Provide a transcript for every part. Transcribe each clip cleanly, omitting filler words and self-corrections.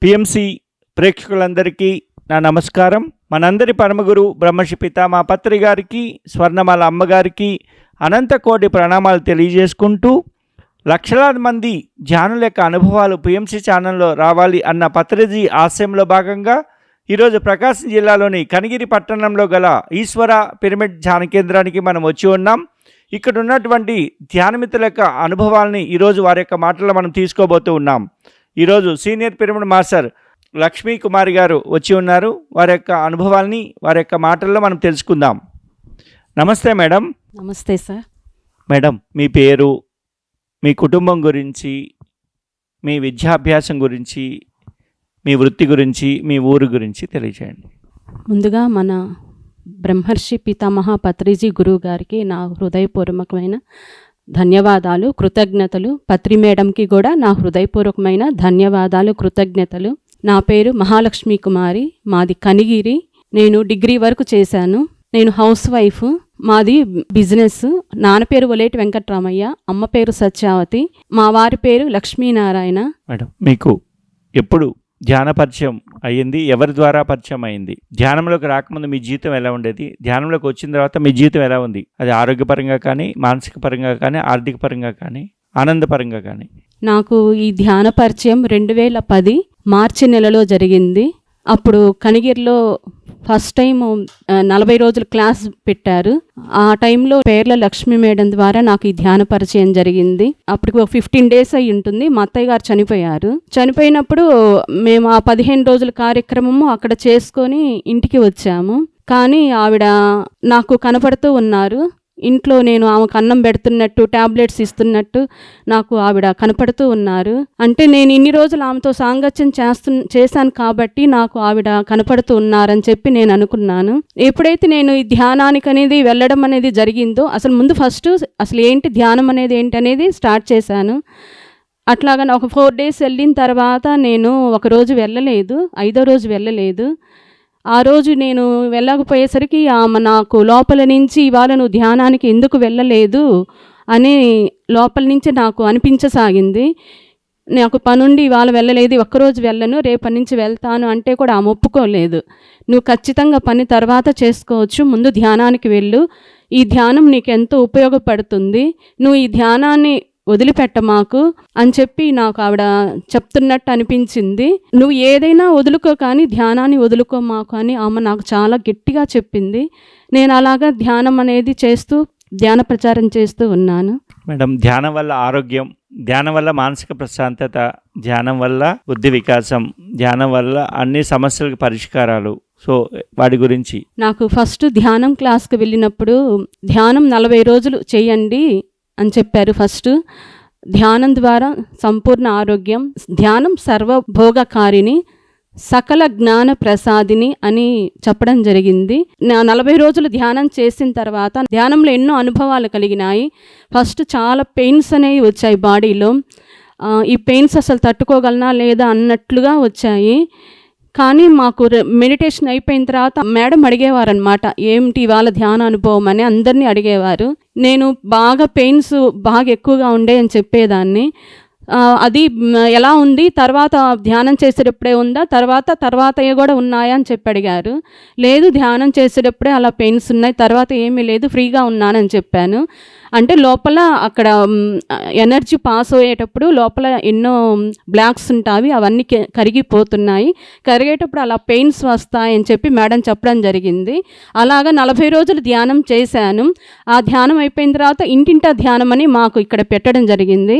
PMC ప్రేక్షకులందరికీ నా నమస్కారం. మనందరి పరమగురు బ్రహ్మర్షి పితామహ పత్రి గారికి, స్వర్ణమాల అమ్మగారికి అనంతకోటి ప్రణామాలు తెలియజేసుకుంటూ, లక్షలాది మంది ధ్యానుల యొక్క అనుభవాలు పిఎంసి ఛానల్లో రావాలి అన్న పత్రిజీ ఆశయంలో భాగంగా ఈరోజు ప్రకాశం జిల్లాలోని కనిగిరి పట్టణంలో గల ఈశ్వర పిరమిడ్ ధ్యాన కేంద్రానికి మనం వచ్చి ఉన్నాం. ఇక్కడ ఉన్నటువంటి ధ్యానమిత్రుల యొక్క అనుభవాల్ని ఈరోజు వారి యొక్క మాటల్లో మనం తీసుకోబోతూ ఉన్నాం. ఈరోజు సీనియర్ పిరమిడ్ మాస్టర్ లక్ష్మీ కుమారి గారు వచ్చి ఉన్నారు. వారి యొక్క అనుభవాల్ని వారి యొక్క మాటల్లో మనం తెలుసుకుందాం. నమస్తే మేడం. నమస్తే సార్. మేడం, మీ పేరు, మీ కుటుంబం గురించి, మీ విద్యాభ్యాసం గురించి, మీ వృత్తి గురించి, మీ ఊరు గురించి తెలియజేయండి. ముందుగా మన బ్రహ్మర్షి పితామహ పత్రిజీ గురువు గారికి నా హృదయపూర్వకమైన ధన్యవాదాలు, కృతజ్ఞతలు. పత్రి మేడంకి కూడా నా హృదయపూర్వకమైన ధన్యవాదాలు, కృతజ్ఞతలు. నా పేరు మహాలక్ష్మి కుమారి, మాది కనిగిరి. నేను డిగ్రీ వరకు చేశాను. నేను హౌస్ వైఫ్. మాది బిజినెస్. నాన్న పేరు ఒలేటి వెంకట్రామయ్య, అమ్మ పేరు సత్యావతి, మా వారి పేరు లక్ష్మీనారాయణ. మేడం, మీకు ఎప్పుడు ధ్యాన పరిచయం అయ్యింది? ఎవరి ద్వారా పరిచయం అయింది? ధ్యానంలోకి రాకముందు మీ జీవితం ఎలా ఉండేది? ధ్యానంలోకి వచ్చిన తర్వాత మీ జీవితం ఎలా ఉంది? అది ఆరోగ్యపరంగా కానీ, మానసిక పరంగా కానీ, ఆర్థిక పరంగా కానీ, ఆనందపరంగా కానీ. నాకు ఈ ధ్యాన పరిచయం 2010 మార్చి నెలలో జరిగింది. అప్పుడు కనిగిరిలో ఫస్ట్ టైం 40 రోజులు క్లాస్ పెట్టారు. ఆ టైంలో పేర్ల లక్ష్మీ మేడం ద్వారా నాకు ఈ ధ్యాన పరిచయం జరిగింది. అప్పటికి 15 డేస్ అయి ఉంటుంది. మా అత్తయ్య గారు చనిపోయారు. చనిపోయినప్పుడు మేము ఆ 15 రోజుల కార్యక్రమము అక్కడ చేసుకొని ఇంటికి వచ్చాము. కానీ ఆవిడ నాకు కనపడుతూ ఉన్నారు. ఇంట్లో నేను ఆమెకు అన్నం పెడుతున్నట్టు, ట్యాబ్లెట్స్ ఇస్తున్నట్టు నాకు ఆవిడ కనపడుతూ ఉన్నారు. అంటే నేను ఇన్ని రోజులు ఆమెతో సాంగత్యం చేశాను కాబట్టి నాకు ఆవిడ కనపడుతూ ఉన్నారని చెప్పి నేను అనుకున్నాను. ఎప్పుడైతే నేను ఈ ధ్యానానికి అనేది వెళ్ళడం అనేది జరిగిందో, అసలు ముందు ఫస్ట్ అసలు ఏంటి ధ్యానం అనేది ఏంటి స్టార్ట్ చేశాను. అట్లాగా ఒక 4 డేస్ వెళ్ళిన తర్వాత నేను ఒకరోజు వెళ్ళలేదు, 5వ రోజు వెళ్ళలేదు. ఆ రోజు నేను వెళ్ళకపోయేసరికి ఆమె నాకు లోపల నుంచి ఇవాళ నువ్వు ధ్యానానికి ఎందుకు వెళ్ళలేదు అని లోపల నుంచి నాకు అనిపించసాగింది. నాకు పనుండి ఇవాళ వెళ్ళలేదు, ఒక్కరోజు వెళ్ళను, రేపటి నుంచి వెళ్తాను అంటే కూడా ఆమె ఒప్పుకోలేదు. నువ్వు ఖచ్చితంగా పని తర్వాత చేసుకోవచ్చు, ముందు ధ్యానానికి వెళ్ళు, ఈ ధ్యానం నీకు ఎంతో ఉపయోగపడుతుంది, నువ్వు ఈ ధ్యానాన్ని వదిలిపెట్ట మాకు అని చెప్పి నాకు ఆవిడ చెప్తున్నట్టు అనిపించింది. నువ్వు ఏదైనా వదులుకో కానీ ధ్యానాన్ని వదులుకో మాకు అని ఆమె నాకు చాలా గట్టిగా చెప్పింది. నేను అలాగా ధ్యానం అనేది చేస్తూ ధ్యాన ప్రచారం చేస్తూ ఉన్నాను. మేడం, ధ్యానం వల్ల ఆరోగ్యం, ధ్యానం వల్ల మానసిక ప్రశాంతత, ధ్యానం వల్ల బుద్ధి వికాసం, ధ్యానం వల్ల అన్ని సమస్యలకు పరిష్కారాలు, సో వాటి గురించి. నాకు ఫస్ట్ ధ్యానం క్లాస్కి వెళ్ళినప్పుడు ధ్యానం 40 రోజులు చేయండి అని చెప్పారు. ఫస్ట్ ధ్యానం ద్వారా సంపూర్ణ ఆరోగ్యం, ధ్యానం సర్వభోగకారిణి, సకల జ్ఞాన ప్రసాదిని అని చెప్పడం జరిగింది. 40 రోజులు ధ్యానం చేసిన తర్వాత ధ్యానంలో ఎన్నో అనుభవాలు కలిగినాయి. ఫస్ట్ చాలా పెయిన్స్ అనేవి వచ్చాయి బాడీలో. ఈ పెయిన్స్ అసలు తట్టుకోగలనా లేదా అన్నట్లుగా వచ్చాయి. కానీ మాకు మెడిటేషన్ అయిపోయిన తర్వాత మేడం అడిగేవారనమాట, ఏమిటి ఇవాళ ధ్యాన అనుభవం అని అందరినీ అడిగేవారు. నేను బాగా పెయిన్స్ బాగా ఎక్కువగా ఉండే అని చెప్పేదాన్ని. అది ఎలా ఉంది, తర్వాత ధ్యానం చేసేటప్పుడే ఉందా, తర్వాత కూడా ఉన్నాయా అని చెప్పి అడిగారు. లేదు, ధ్యానం చేసేటప్పుడే అలా పెయిన్స్ ఉన్నాయి, తర్వాత ఏమీ లేదు, ఫ్రీగా ఉన్నానని చెప్పాను. అంటే లోపల అక్కడ ఎనర్జీ పాస్ అయ్యేటప్పుడు లోపల ఎన్నో బ్లాక్స్ ఉంటాయి, అవన్నీ కరిగిపోతున్నాయి, కరిగేటప్పుడు అలా పెయిన్స్ వస్తాయని చెప్పి మేడం చెప్పడం జరిగింది. అలాగా 40 రోజులు ధ్యానం చేశాను. ఆ ధ్యానం అయిపోయిన తర్వాత ఇంటింటా ధ్యానం అని మాకు ఇక్కడ పెట్టడం జరిగింది.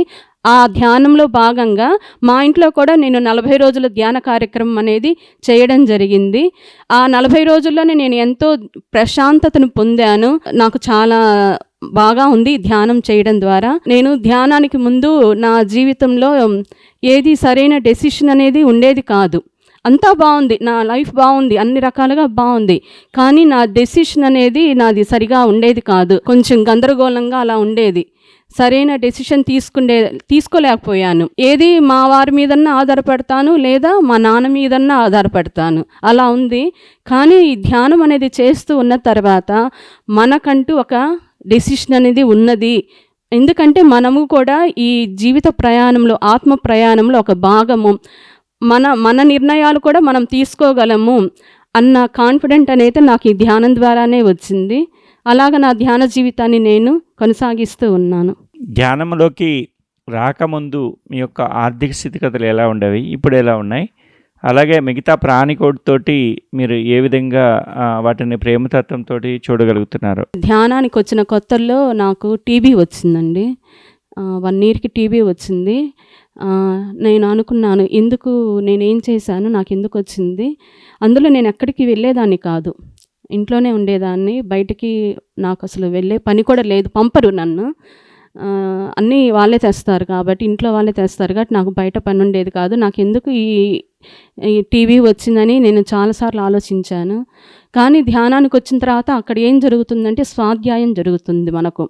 ఆ ధ్యానంలో భాగంగా మా ఇంట్లో కూడా నేను 40 రోజుల ధ్యాన కార్యక్రమం అనేది చేయడం జరిగింది. ఆ 40 రోజుల్లోనే నేను ఎంతో ప్రశాంతతను పొందాను. నాకు చాలా బాగా ఉంది ధ్యానం చేయడం ద్వారా. నేను ధ్యానానికి ముందు నా జీవితంలో ఏది సరైన డెసిషన్ అనేది ఉండేది కాదు. అంతా బాగుంది, నా లైఫ్ బాగుంది, అన్ని రకాలుగా బాగుంది, కానీ నా డెసిషన్ అనేది నాది సరిగా ఉండేది కాదు. కొంచెం గందరగోళంగా అలా ఉండేది. సరైన డెసిషన్ తీసుకోలేకపోయాను. ఏది మా వారి మీదన్నా ఆధారపడతాను, లేదా మా నాన్న మీదన్నా ఆధారపడతాను, అలా ఉంది. కానీ ఈ ధ్యానం అనేది చేస్తూ ఉన్న తర్వాత మనకంటూ ఒక డెసిషన్ అనేది ఉన్నది. ఎందుకంటే మనము కూడా ఈ జీవిత ప్రయాణంలో, ఆత్మ ప్రయాణంలో ఒక భాగము. మన మన నిర్ణయాలు కూడా మనం తీసుకోగలము అన్న కాన్ఫిడెంట్ అనేది నాకు ఈ ధ్యానం ద్వారానే వచ్చింది. అలాగ నా ధ్యాన జీవితాన్ని నేను కొనసాగిస్తూ ఉన్నాను. ధ్యానంలోకి రాకముందు మీ యొక్క ఆర్థిక స్థితిగతులు ఎలా ఉండేవి, ఇప్పుడు ఎలా ఉన్నాయి? అలాగే మిగతా ప్రాణికోటితోటి మీరు ఏ విధంగా వాటిని ప్రేమతత్వంతో చూడగలుగుతున్నారు? ధ్యానానికి వచ్చిన కొత్తల్లో నాకు టీబీ వచ్చిందండి. 1 ఇయర్కి టీబీ వచ్చింది. నేను అనుకున్నాను, ఎందుకు నేనేం చేశాను, నాకు ఎందుకు వచ్చింది? అందులో నేను ఎక్కడికి వెళ్ళేదాన్ని కాదు, ఇంట్లోనే ఉండేదాన్ని. బయటికి నాకు అసలు వెళ్ళే పని కూడా లేదు, పంపరు నన్ను. అన్నీ వాళ్ళే తెస్తారు కాబట్టి, ఇంట్లో వాళ్ళే తెస్తారు కాబట్టి నాకు బయట పని ఉండేది కాదు. నాకు ఎందుకు ఈ టీబీ వచ్చిందని నేను చాలాసార్లు ఆలోచించాను. కానీ ధ్యానానికి వచ్చిన తర్వాత అక్కడ ఏం జరుగుతుందంటే స్వాధ్యాయం జరుగుతుంది మనకు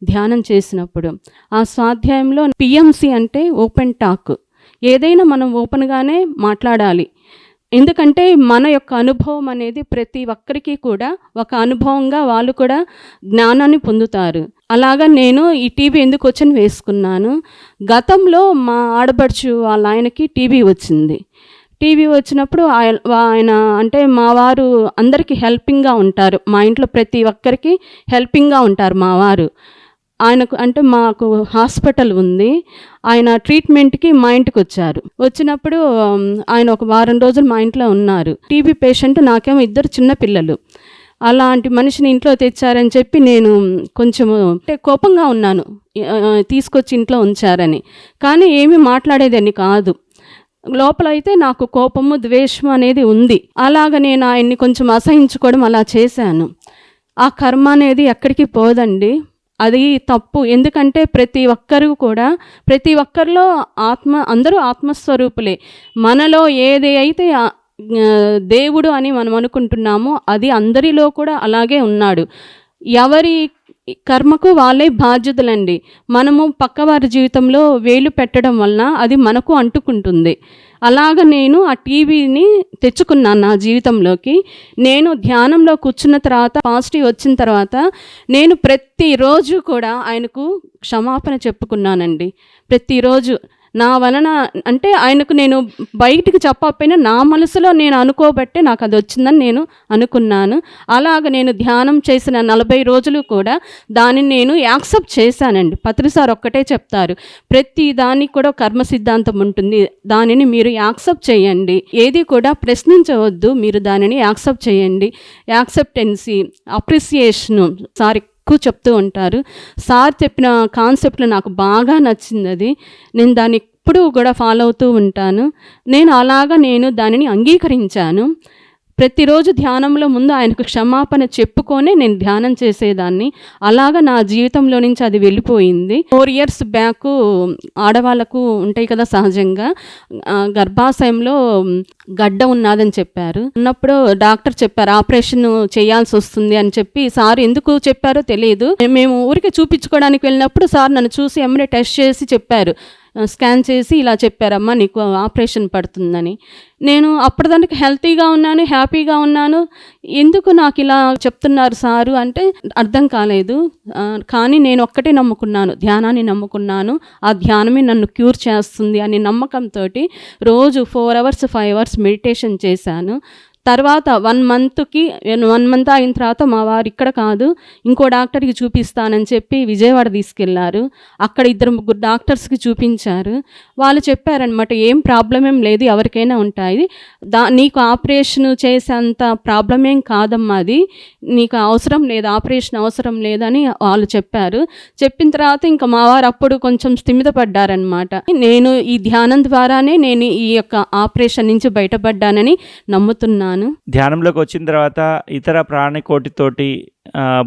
ధ్యానం చేసినప్పుడు. ఆ స్వాధ్యాయంలో పిఎంసి అంటే ఓపెన్ టాక్, ఏదైనా మనం ఓపెన్గానే మాట్లాడాలి. ఎందుకంటే మన యొక్క అనుభవం అనేది ప్రతి ఒక్కరికి కూడా ఒక అనుభవంగా వాళ్ళు కూడా జ్ఞానాన్ని పొందుతారు. అలాగా నేను ఈ టీబీ ఎందుకు వచ్చని వేసుకున్నాను. గతంలో మా ఆడపడుచు వాళ్ళ ఆయనకి టీబీ వచ్చింది. టీబీ వచ్చినప్పుడు ఆయన అంటే మా వారు అందరికీ హెల్పింగ్గా ఉంటారు, మా ఇంట్లో ప్రతి ఒక్కరికి హెల్పింగ్గా ఉంటారు మా వారు. ఆయనకు అంటే మాకు హాస్పిటల్ ఉంది, ఆయన ట్రీట్మెంట్కి మా ఇంటికి వచ్చారు. వచ్చినప్పుడు ఆయన ఒక వారం రోజులు మా ఇంట్లో ఉన్నారు. టీబీ పేషెంట్, నాకేమో 2 చిన్న పిల్లలు. అలాంటి మనిషిని ఇంట్లో తెచ్చారని చెప్పి నేను కొంచెము అంటే కోపంగా ఉన్నాను, తీసుకొచ్చి ఇంట్లో ఉంచారని. కానీ ఏమీ మాట్లాడేదాన్ని కాదు. లోపల అయితే నాకు కోపము ద్వేషం అనేది ఉంది. అలాగ నేను ఆయన్ని కొంచెం అసహించుకోవడం అలా చేశాను. ఆ కర్మ అనేది ఎక్కడికి పోదండి, అది తప్పు. ఎందుకంటే ప్రతి ఒక్కరు కూడా ప్రతి ఒక్కరిలో అందరూ ఆత్మస్వరూపులే. మనలో ఏది అయితే దేవుడు అని మనం అనుకుంటున్నామో అది అందరిలో కూడా అలాగే ఉన్నాడు. ఎవరి కర్మకు వాళ్ళే బాధ్యతలండి. మనము పక్కవారి జీవితంలో వేలు పెట్టడం వలన అది మనకు అంటుకుంటుంది. అలాగ నేను ఆ టీవీని తెచ్చుకున్నాను నా జీవితంలోకి. నేను ధ్యానంలో కూర్చున్న తర్వాత పాజిటివ్ వచ్చిన తర్వాత నేను ప్రతిరోజు కూడా ఆయనకు క్షమాపణ చెప్పుకున్నానండి. ప్రతిరోజు నా వలన అంటే ఆయనకు నేను బయటికి చెప్పకపోయినా నా మనసులో నేను అనుకోబట్టే నాకు అది వచ్చిందని నేను అనుకున్నాను. అలాగ నేను ధ్యానం చేసిన 40 రోజులు కూడా దానిని నేను యాక్సెప్ట్ చేశానండి. పత్రి సార్ ఒక్కటే చెప్తారు, ప్రతి దానికి కూడా కర్మ సిద్ధాంతం ఉంటుంది, దానిని మీరు యాక్సెప్ట్ చేయండి, ఏది కూడా ప్రశ్నించవద్దు, మీరు దానిని యాక్సెప్ట్ చేయండి. యాక్సెప్టెన్సీ, అప్రిసియేషను సార్ ఎక్కువ చెప్తూ ఉంటారు. సార్ చెప్పిన కాన్సెప్ట్లు నాకు బాగా నచ్చింది. అది నేను దాన్ని ఎప్పుడూ కూడా ఫాలో అవుతూ ఉంటాను. నేను దానిని అంగీకరించాను. ప్రతిరోజు ధ్యానంలో ముందు ఆయనకు క్షమాపణ చెప్పుకొనే నేను ధ్యానం చేసేదాన్ని. అలాగా నా జీవితంలో నుంచి అది వెళ్ళిపోయింది. 4 years బ్యాక్ ఆడవాళ్ళకు ఉంటాయి కదా సహజంగా, గర్భాశయంలో గడ్డ ఉన్నదని చెప్పారు. ఉన్నప్పుడు డాక్టర్ చెప్పారు ఆపరేషన్ చేయాల్సి వస్తుంది అని చెప్పి. సార్ ఎందుకు చెప్పారో తెలియదు. మేము ఊరికి చూపించుకోవడానికి వెళ్ళినప్పుడు సార్ నన్ను చూసి ఎమ్మడే టెస్ట్ చేసి చెప్పారు, స్కాన్ చేసి ఇలా చెప్పారమ్మా నీకు ఆపరేషన్ పడుతుందని. నేను అప్పటిదానికి హెల్తీగా ఉన్నాను, హ్యాపీగా ఉన్నాను. ఎందుకు నాకు ఇలా చెప్తున్నారు సారు అంటే అర్థం కాలేదు. కానీ నేను ఒక్కటే నమ్ముకున్నాను, ధ్యానాన్ని నమ్ముకున్నాను. ఆ ధ్యానమే నన్ను క్యూర్ చేస్తుంది అనే నమ్మకంతో రోజు 4 hours 5 hours మెడిటేషన్ చేశాను. తర్వాత 1 month అయిన తర్వాత మా వారు ఇక్కడ కాదు ఇంకో డాక్టర్కి చూపిస్తానని చెప్పి విజయవాడ తీసుకెళ్లారు. అక్కడ 2-3 డాక్టర్స్కి చూపించారు. వాళ్ళు చెప్పారనమాట, ఏం ప్రాబ్లం ఏం లేదు, ఎవరికైనా ఉంటాయి, నీకు ఆపరేషన్ చేసేంత ప్రాబ్లం ఏం కాదమ్మా, అది నీకు అవసరం లేదు, ఆపరేషన్ అవసరం లేదని వాళ్ళు చెప్పారు. చెప్పిన తర్వాత ఇంకా మా వారు అప్పుడు కొంచెం స్థిమితపడ్డారనమాట. నేను ఈ ధ్యానం ద్వారానే నేను ఈ యొక్క ఆపరేషన్ నుంచి బయటపడ్డానని నమ్ముతున్నాను. ధ్యానంలోకి వచ్చిన తర్వాత ఇతర ప్రాణికోటితోటి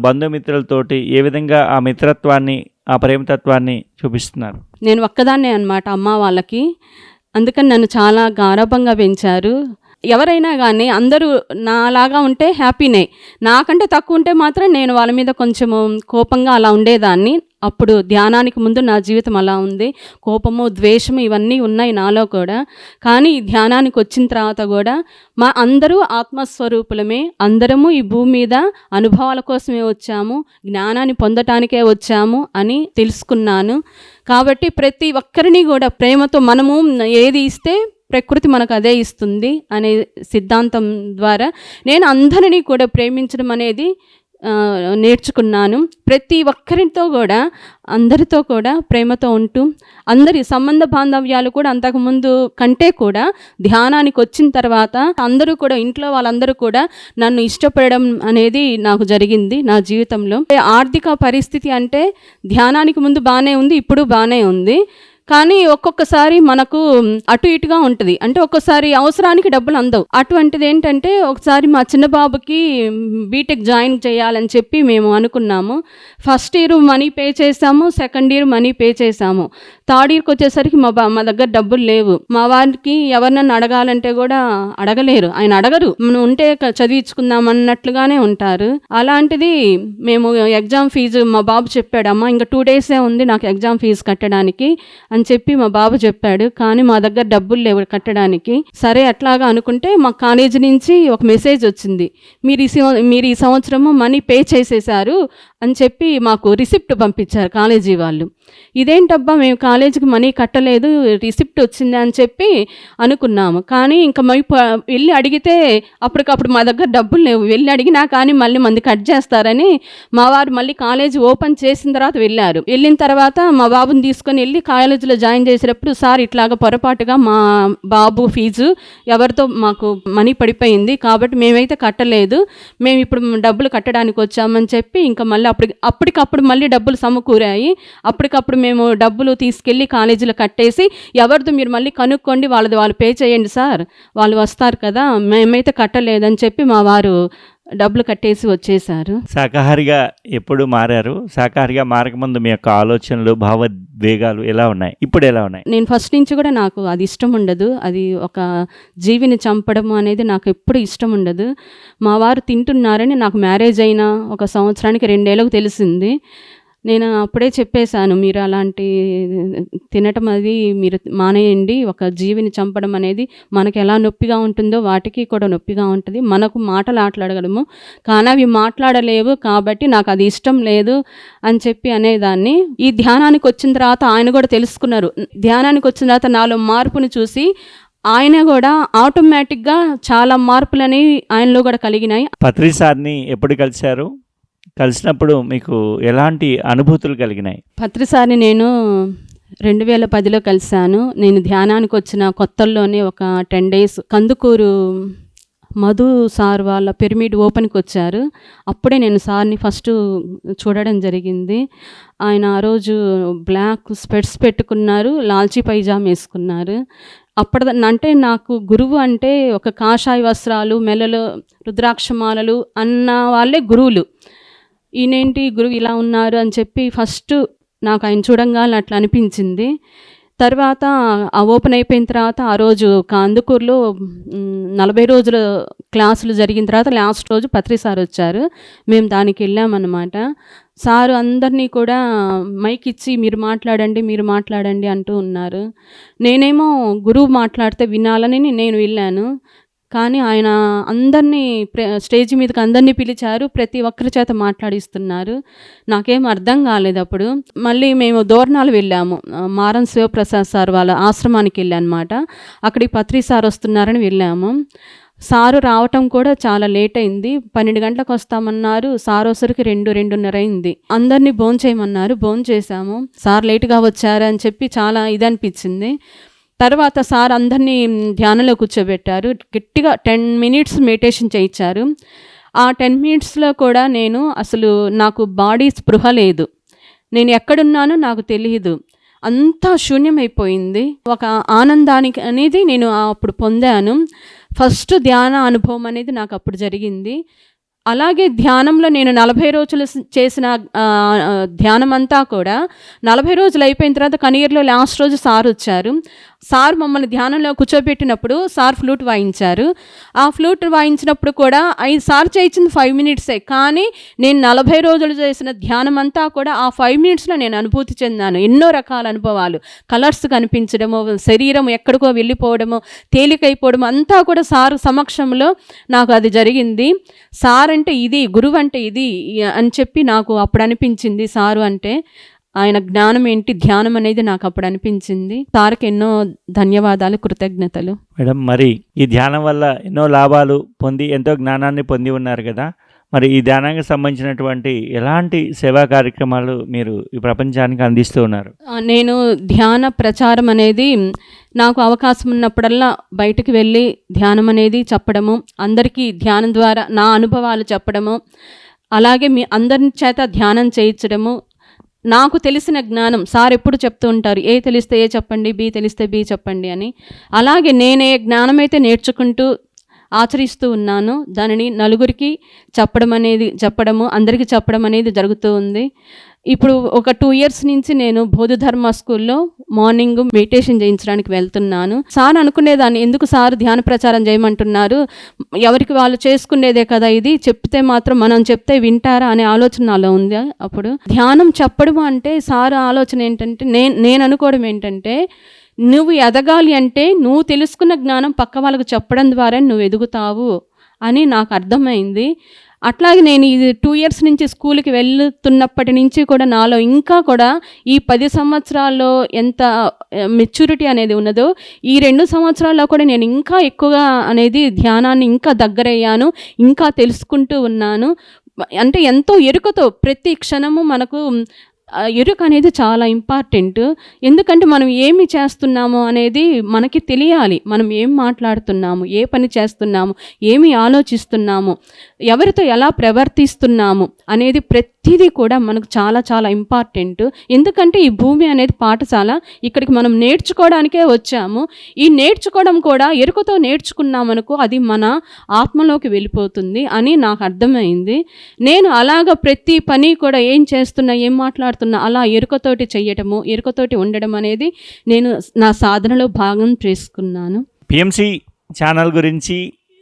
బంధుమిత్రులతోటి ఏ విధంగా ఆ మిత్రత్వాన్ని, ఆ ప్రేమతత్వాన్ని చూపిస్తున్నారు? నేను ఒక్కదాన్నే అన్నమాట అమ్మ వాళ్ళకి. అందుకని నన్ను చాలా గారాబంగా పెంచారు. ఎవరైనా కానీ అందరూ నాలాగా ఉంటే హ్యాపీనే, నాకంటే తక్కువ ఉంటే మాత్రం నేను వాళ్ళ మీద కొంచెము కోపంగా అలా ఉండేదాన్ని. అప్పుడు ధ్యానానికి ముందు నా జీవితం అలా ఉంది, కోపము ద్వేషము ఇవన్నీ ఉన్నాయి నాలో కూడా. కానీ ఈ ధ్యానానికి వచ్చిన తర్వాత కూడా అందరూ ఆత్మస్వరూపులమే, అందరము ఈ భూమి మీద అనుభవాల కోసమే వచ్చాము, జ్ఞానాన్ని పొందటానికే వచ్చాము అని తెలుసుకున్నాను. కాబట్టి ప్రతి ఒక్కరిని కూడా ప్రేమతో మనము ఏది ఇస్తే ప్రకృతి మనకు అదే ఇస్తుంది అనే సిద్ధాంతం ద్వారా నేను అందరినీ కూడా ప్రేమించడం అనేది నేర్చుకున్నాను. ప్రతి ఒక్కరితో కూడా అందరితో కూడా ప్రేమతో ఉంటూ అందరి సంబంధ బాంధవ్యాలు కూడా అంతకుముందు కంటే కూడా ధ్యానానికి వచ్చిన తర్వాత అందరూ కూడా ఇంట్లో వాళ్ళందరూ కూడా నన్ను ఇష్టపడడం అనేది నాకు జరిగింది నా జీవితంలో. ఆర్థిక పరిస్థితి అంటే ధ్యానానికి ముందు బాగానే ఉంది, ఇప్పుడు బాగానే ఉంది. కానీ ఒక్కొక్కసారి మనకు అటు ఇటుగా ఉంటుంది. అంటే ఒక్కోసారి అవసరానికి డబ్బులు అందవు. అటువంటిది ఏంటంటే ఒకసారి మా చిన్న బాబుకి బీటెక్ జాయిన్ చేయాలని చెప్పి మేము అనుకున్నాము. ఫస్ట్ ఇయర్ మనీ పే చేసాము, సెకండ్ ఇయర్ మనీ పే చేసాము. థర్డ్ ఇయర్కి వచ్చేసరికి మా దగ్గర డబ్బులు లేవు. మా వారికి ఎవరినన్నా అడగాలంటే కూడా అడగలేరు, ఆయన అడగరు, మనం ఉంటే చదివించుకుందాం అన్నట్లుగానే ఉంటారు. అలాంటిది మేము ఎగ్జామ్ ఫీజు మా బాబు చెప్పాడు, అమ్మ ఇంకా 2 days ఉంది నాకు ఎగ్జామ్ ఫీజు కట్టడానికి అని చెప్పి మా బాబు చెప్పాడు. కానీ మా దగ్గర డబ్బులు లేవు కట్టడానికి. సరే అట్లాగా అనుకుంటే మా కాలేజీ నుంచి ఒక మెసేజ్ వచ్చింది, మీరు ఈ సంవత్సరము మనీ పే చేసేసారు అని చెప్పి మాకు రిసిప్ట్ పంపించారు కాలేజీ వాళ్ళు. ఇదేంటబ్బా మేము కాలేజీకి మనీ కట్టలేదు, రిసిప్ట్ వచ్చింది అని చెప్పి అనుకున్నాము. కానీ ఇంకా వెళ్ళి అడిగితే అప్పటికప్పుడు మా దగ్గర డబ్బులు లేవు. వెళ్ళి అడిగినా కానీ మళ్ళీ మంది కట్ చేస్తారని మా వారు మళ్ళీ కాలేజీ ఓపెన్ చేసిన తర్వాత వెళ్ళారు. వెళ్ళిన తర్వాత మా బాబుని తీసుకొని వెళ్ళి కాలేజీలో జాయిన్ చేసేటప్పుడు, సార్ ఇట్లాగా పొరపాటుగా మా బాబు ఫీజు ఎవరితో మాకు మనీ పడిపోయింది కాబట్టి మేమైతే కట్టలేదు, మేము ఇప్పుడు డబ్బులు కట్టడానికి వచ్చామని చెప్పి ఇంకా మళ్ళీ అప్పటికప్పుడు మళ్ళీ డబ్బులు సమకూరాయి. అప్పటికప్పుడు మేము డబ్బులు తీసుకెళ్ళి కాలేజీలో కట్టేసి, ఎవరితో మీరు మళ్ళీ కనుక్కోండి, వాళ్ళది వాళ్ళు పే చేయండి సార్, వాళ్ళు వస్తారు కదా, మేమైతే కట్టలేదని చెప్పి మా వారు డబ్బులు కట్టేసి వచ్చేసారు. శాకాహారిగా ఎప్పుడు మారారు? శాకాహారిగా మారకముందు మీ యొక్క ఆలోచనలు, భావోద్వేగాలు ఎలా ఉన్నాయి, ఇప్పుడు ఎలా ఉన్నాయి? నేను ఫస్ట్ నుంచి కూడా నాకు అది ఇష్టం ఉండదు. అది ఒక జీవిని చంపడం అనేది నాకు ఎప్పుడు ఇష్టం ఉండదు. మా వారు తింటున్నారని నాకు మ్యారేజ్ అయిన 1 సంవత్సరానికి 2 ఏళ్ళకు తెలిసింది. నేను అప్పుడే చెప్పేశాను, మీరు అలాంటి తినటం అది మీరు మానేయండి. ఒక జీవిని చంపడం అనేది మనకు ఎలా నొప్పిగా ఉంటుందో వాటికి కూడా నొప్పిగా ఉంటుంది. మనకు మాటలు ఆటలాడగలము కానీ అవి మాట్లాడలేవు కాబట్టి నాకు అది ఇష్టం లేదు అని చెప్పి అనేదాన్ని. ఈ ధ్యానానికి వచ్చిన తర్వాత ఆయన కూడా తెలుసుకున్నారు. ధ్యానానికి వచ్చిన తర్వాత నాలో మార్పుని చూసి ఆయన కూడా ఆటోమేటిక్గా చాలా మార్పులని ఆయనలో కూడా కలిగినాయి. పత్రి సార్ని ఎప్పుడు కలిశారు? కలిసినప్పుడు మీకు ఎలాంటి అనుభూతులు కలిగినాయి? పత్రి సార్ని నేను 2010లో కలిశాను. నేను ధ్యానానికి వచ్చిన కొత్తల్లోనే ఒక 10 days కందుకూరు మధు సార్ వాళ్ళ పిరమిడ్ ఓపెన్కి వచ్చారు. అప్పుడే నేను సార్ని ఫస్ట్ చూడడం జరిగింది. ఆయన ఆ రోజు బ్లాక్ స్పెట్స్ పెట్టుకున్నారు, లాల్చీ పైజామా వేసుకున్నారు. అంటే నాకు గురువు అంటే ఒక కాషాయ వస్త్రాలు, మెలలో రుద్రాక్షమాలలు అన్న వాళ్ళే గురువులు. ఈయనేంటి గురువు ఇలా ఉన్నారు అని చెప్పి ఫస్ట్ నాకు ఆయన చూడంగానే అట్లా అనిపించింది. తర్వాత ఆ ఓపెన్ అయిపోయిన తర్వాత ఆ రోజు కందుకూరులో 40 రోజుల క్లాసులు జరిగిన తర్వాత లాస్ట్ రోజు పత్రి సార్ వచ్చారు. మేము దానికి వెళ్ళామన్నమాట. సారు అందరినీ కూడా మైక్ ఇచ్చి మీరు మాట్లాడండి అంటూ ఉన్నారు. నేనేమో గురువు మాట్లాడితే వినాలని నేను వెళ్ళాను. కానీ ఆయన అందరినీ స్టేజ్ మీదకి అందరినీ పిలిచారు, ప్రతి ఒక్కరి చేత మాట్లాడిస్తున్నారు. నాకేం అర్థం కాలేదు. అప్పుడు మళ్ళీ మేము దోర్నాలు వెళ్ళాము, మారం శివప్రసాద్ సార్ వాళ్ళ ఆశ్రమానికి వెళ్ళానమాట. అక్కడికి పత్రి సార్ వస్తున్నారని వెళ్ళాము. సారు రావటం కూడా చాలా లేట్ అయింది. 12 గంటలకు వస్తామన్నారు. సార్ వచ్చరికి 2-2:30 అయింది. అందరినీ భోంచేయమన్నారు, భోంచేసాము. సార్ లేటుగా వచ్చారు అని చెప్పి చాలా ఇదనిపించింది. తర్వాత సార్ అందరినీ ధ్యానంలో కూర్చోబెట్టారు. గట్టిగా 10 minutes మెడిటేషన్ చేయించారు. ఆ 10 minutesలో కూడా నేను అసలు నాకు బాడీ స్పృహ లేదు, నేను ఎక్కడున్నానో నాకు తెలియదు, అంతా శూన్యమైపోయింది. ఒక ఆనందానికి అనేది నేను అప్పుడు పొందాను. ఫస్ట్ ధ్యాన అనుభవం అనేది నాకు అప్పుడు జరిగింది. అలాగే ధ్యానంలో నేను 40 రోజులు చేసిన ధ్యానం అంతా కూడా 40 రోజులు అయిపోయిన తర్వాత కనియర్లో లాస్ట్ రోజు సార్ వచ్చారు. సార్ మమ్మల్ని ధ్యానంలో కూర్చోబెట్టినప్పుడు సార్ ఫ్లూట్ వాయించారు. ఆ ఫ్లూట్ వాయించినప్పుడు కూడా సార్ చేయించింది 5 minutes, కానీ నేను 40 రోజులు చేసిన ధ్యానం అంతా కూడా ఆ 5 minutesలో నేను అనుభూతి చెందాను. ఎన్నో రకాల అనుభవాలు, కలర్స్ కనిపించడము, శరీరం ఎక్కడికో వెళ్ళిపోవడము, తేలికైపోవడం అంతా కూడా సార్ సమక్షంలో నాకు అది జరిగింది. సార్ అంటే ఇది, గురువు అంటే ఇది అని చెప్పి నాకు అప్పుడు అనిపించింది సారు అంటే. ఆయన జ్ఞానం ఏంటి, ధ్యానం అనేది నాకు అప్పుడు అనిపించింది. సార్కి ఎన్నో ధన్యవాదాలు, కృతజ్ఞతలు. మేడం, మరి ఈ ధ్యానం వల్ల ఎన్నో లాభాలు పొంది ఎంతో జ్ఞానాన్ని పొంది ఉన్నారు కదా, మరి ఈ ధ్యానానికి సంబంధించినటువంటి ఎలాంటి సేవా కార్యక్రమాలు మీరు ఈ ప్రపంచానికి అందిస్తూ ఉన్నారు? నేను ధ్యాన ప్రచారం అనేది నాకు అవకాశం ఉన్నప్పుడల్లా బయటకు వెళ్ళి ధ్యానం అనేది చెప్పడము, అందరికీ ధ్యానం ద్వారా నా అనుభవాలు చెప్పడము, అలాగే మీ అందరి చేత ధ్యానం చేయించడము. నాకు తెలిసిన జ్ఞానం సార్ ఎప్పుడు చెప్తూ ఉంటారు, ఏ తెలిస్తే ఏ చెప్పండి, బి తెలిస్తే బి చెప్పండి అని. అలాగే నేనే జ్ఞానం అయితే నేర్చుకుంటూ ఆచరిస్తూ ఉన్నాను. దానిని నలుగురికి చెప్పడము, అందరికీ చెప్పడం అనేది జరుగుతూ ఉంది. ఇప్పుడు ఒక 2 years నుంచి నేను బౌద్ధధర్మ స్కూల్లో మార్నింగ్ మెడిటేషన్ చేయించడానికి వెళ్తున్నాను. సార్ అనుకునేదాన్ని, ఎందుకు సార్ ధ్యాన ప్రచారం చేయమంటున్నారు, ఎవరికి వాళ్ళు చేసుకునేదే కదా, ఇది చెప్తే మాత్రం మనం చెప్తే వింటారా అనే ఆలోచన నాలో ఉంది. అప్పుడు ధ్యానం చెప్పడం అంటే సార్ ఆలోచన ఏంటంటే, నేను అనుకోవడం ఏంటంటే, నువ్వు ఎదగాలి అంటే నువ్వు తెలుసుకున్న జ్ఞానం పక్క వాళ్ళకు చెప్పడం ద్వారా నువ్వు ఎదుగుతావు అని నాకు అర్థమైంది. అట్లాగే నేను ఇది 2 years నుంచి స్కూల్కి వెళ్తున్నప్పటి నుంచి కూడా నాలో ఇంకా కూడా ఈ 10 సంవత్సరాల్లో ఎంత మెచ్యూరిటీ అనేది ఉన్నదో, ఈ 2 సంవత్సరాల్లో కూడా నేను ఇంకా ఎక్కువగా అనేది ధ్యానాన్ని ఇంకా దగ్గరయ్యాను, ఇంకా తెలుసుకుంటూ ఉన్నాను. అంటే ఎంతో ఎరుకతో ప్రతి క్షణము మనకు ఎరుక అనేది చాలా ఇంపార్టెంట్. ఎందుకంటే మనం ఏమి చేస్తున్నాము అనేది మనకి తెలియాలి. మనం ఏం మాట్లాడుతున్నాము, ఏ పని చేస్తున్నాము, ఏమి ఆలోచిస్తున్నాము, ఎవరితో ఎలా ప్రవర్తిస్తున్నాము అనేది ప్రతిదీ కూడా మనకు చాలా చాలా ఇంపార్టెంట్. ఎందుకంటే ఈ భూమి అనేది పాఠశాల, ఇక్కడికి మనం నేర్చుకోవడానికే వచ్చాము. ఈ నేర్చుకోవడం కూడా ఎరుకతో నేర్చుకున్నామనుకో అది మన ఆత్మలోకి వెళ్ళిపోతుంది అని నాకు అర్థమైంది. నేను అలాగ ప్రతి పని కూడా ఏం చేస్తున్నా, ఏం మాట్లాడుతున్నా అలా ఎరుకతోటి చెయ్యటము, ఎరుకతోటి ఉండడం అనేది నేను నా సాధనలో భాగం చేసుకున్నాను. పిఎంసి ఛానల్ గురించి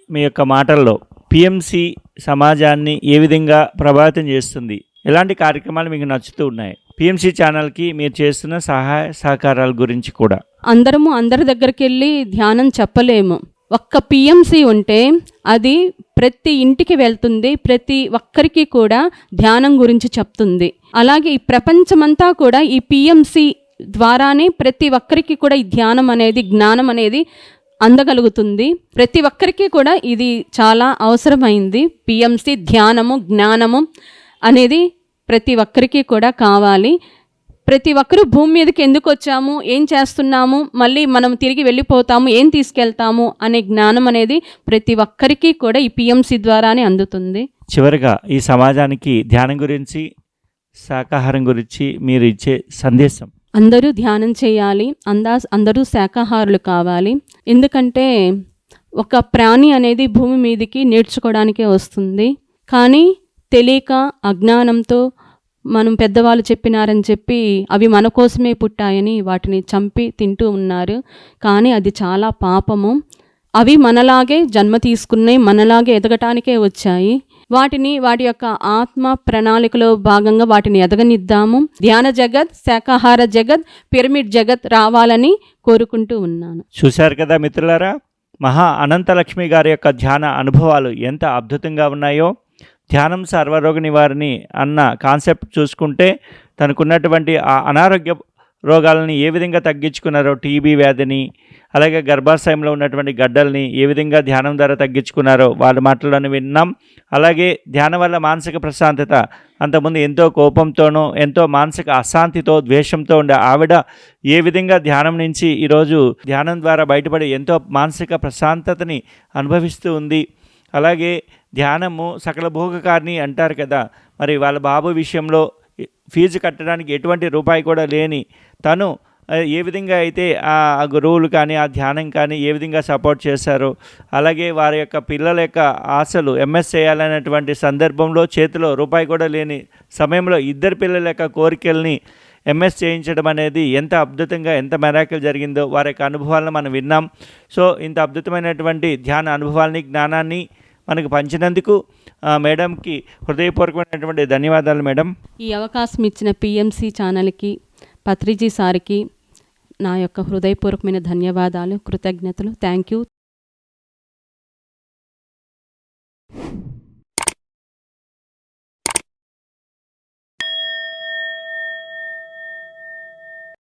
మీ యొక్క మాటల్లో పిఎంసి సమాజాన్ని ఏ విధంగా ప్రభావితం చేస్తుంది, ఎలాంటి కార్యక్రమాలు మీకు నచ్చుతూ ఉన్నాయి, పిఎంసి ఛానల్కి మీరు చేస్తున్న సహాయ సహకారాల గురించి కూడా? అందరము అందరి దగ్గరికి వెళ్ళి ధ్యానం చెప్పలేము. ఒక్క పిఎంసి ఉంటే అది ప్రతి ఇంటికి వెళ్తుంది, ప్రతి ఒక్కరికి కూడా ధ్యానం గురించి చెప్తుంది. అలాగే ఈ ప్రపంచమంతా కూడా ఈ పిఎంసి ద్వారానే ప్రతి ఒక్కరికి కూడా ఈ ధ్యానం అనేది, జ్ఞానం అనేది అందగలుగుతుంది. ప్రతి ఒక్కరికి కూడా ఇది చాలా అవసరమైంది. పిఎంసి ధ్యానము, జ్ఞానము అనేది ప్రతి ఒక్కరికి కూడా కావాలి. ప్రతి ఒక్కరూ భూమి మీదకి ఎందుకు వచ్చాము, ఏం చేస్తున్నాము, మళ్ళీ మనం తిరిగి వెళ్ళిపోతాము, ఏం తీసుకెళ్తాము అనే జ్ఞానం అనేది ప్రతి ఒక్కరికి కూడా ఈ పిఎంసి ద్వారానే అందుతుంది. చివరిగా ఈ సమాజానికి ధ్యానం గురించి, శాకాహారం గురించి మీరు ఇచ్చే సందేశం? అందరూ ధ్యానం చేయాలి, అందరూ శాకాహారులు కావాలి. ఎందుకంటే ఒక ప్రాణి అనేది భూమి మీదకి నేర్చుకోవడానికే వస్తుంది. కానీ తెలియక అజ్ఞానంతో మనం పెద్దవాళ్ళు చెప్పినారని చెప్పి అవి మన కోసమే పుట్టాయని వాటిని చంపి తింటూ ఉన్నారు. కానీ అది చాలా పాపము. అవి మనలాగే జన్మ తీసుకున్నాయి, మనలాగే ఎదగటానికే వచ్చాయి. వాటి యొక్క ఆత్మ ప్రణాళికలో భాగంగా వాటిని ఎదగనిద్దాము. ధ్యాన జగత్, శాకాహార జగత్, పిరమిడ్ జగత్ రావాలని కోరుకుంటూ ఉన్నాను. చూశారు కదా మిత్రులారా, మహా అనంతలక్ష్మి గారి యొక్క ధ్యాన అనుభవాలు ఎంత అద్భుతంగా ఉన్నాయో. ధ్యానం సర్వరోగ నివారణి అన్న కాన్సెప్ట్ చూసుకుంటే తనకున్నటువంటి ఆ అనారోగ్య రోగాలని ఏ విధంగా తగ్గించుకున్నారో, టీబీ వ్యాధిని, అలాగే గర్భాశయంలో ఉన్నటువంటి గడ్డల్ని ఏ విధంగా ధ్యానం ద్వారా తగ్గించుకున్నారో వాళ్ళ మాటలను విన్నాం. అలాగే ధ్యానం వల్ల మానసిక ప్రశాంతత, అంతకుముందు ఎంతో కోపంతోనో ఎంతో మానసిక అశాంతితో ద్వేషంతో ఉండే ఆవిడ ఏ విధంగా ధ్యానం నుంచి ఈరోజు ధ్యానం ద్వారా బయటపడి ఎంతో మానసిక ప్రశాంతతని అనుభవిస్తూ ఉంది. అలాగే ధ్యానము సకల భోగకారిణి అంటారు కదా, మరి వాళ్ళ బాబు విషయంలో ఫీజు కట్టడానికి ఎటువంటి రూపాయి కూడా లేని తను ఏ విధంగా అయితే ఆ గురువులు కానీ ఆ ధ్యానం కానీ ఏ విధంగా సపోర్ట్ చేశారో, అలాగే వారి యొక్క పిల్లల యొక్క ఆశలు ఎంఎస్ చేయాలనేటువంటి సందర్భంలో చేతిలో రూపాయి కూడా లేని సమయంలో ఇద్దరు పిల్లల యొక్క కోరికల్ని ఎంఎస్ చేయించడం అనేది ఎంత అద్భుతంగా, ఎంత మెరాకిల్ జరిగిందో వారి యొక్క అనుభవాలను మనం విన్నాం. సో ఇంత అద్భుతమైనటువంటి ధ్యాన అనుభవాల్ని, జ్ఞానాన్ని మనకు పంచినందుకు మేడంకి హృదయపూర్వకమైనటువంటి ధన్యవాదాలు మేడం. ఈ అవకాశం ఇచ్చిన పిఎంసి ఛానల్కి, పత్రిజీ సార్కి నా యొక్క హృదయపూర్వకమైన ధన్యవాదాలు, కృతజ్ఞతలు. Thank you.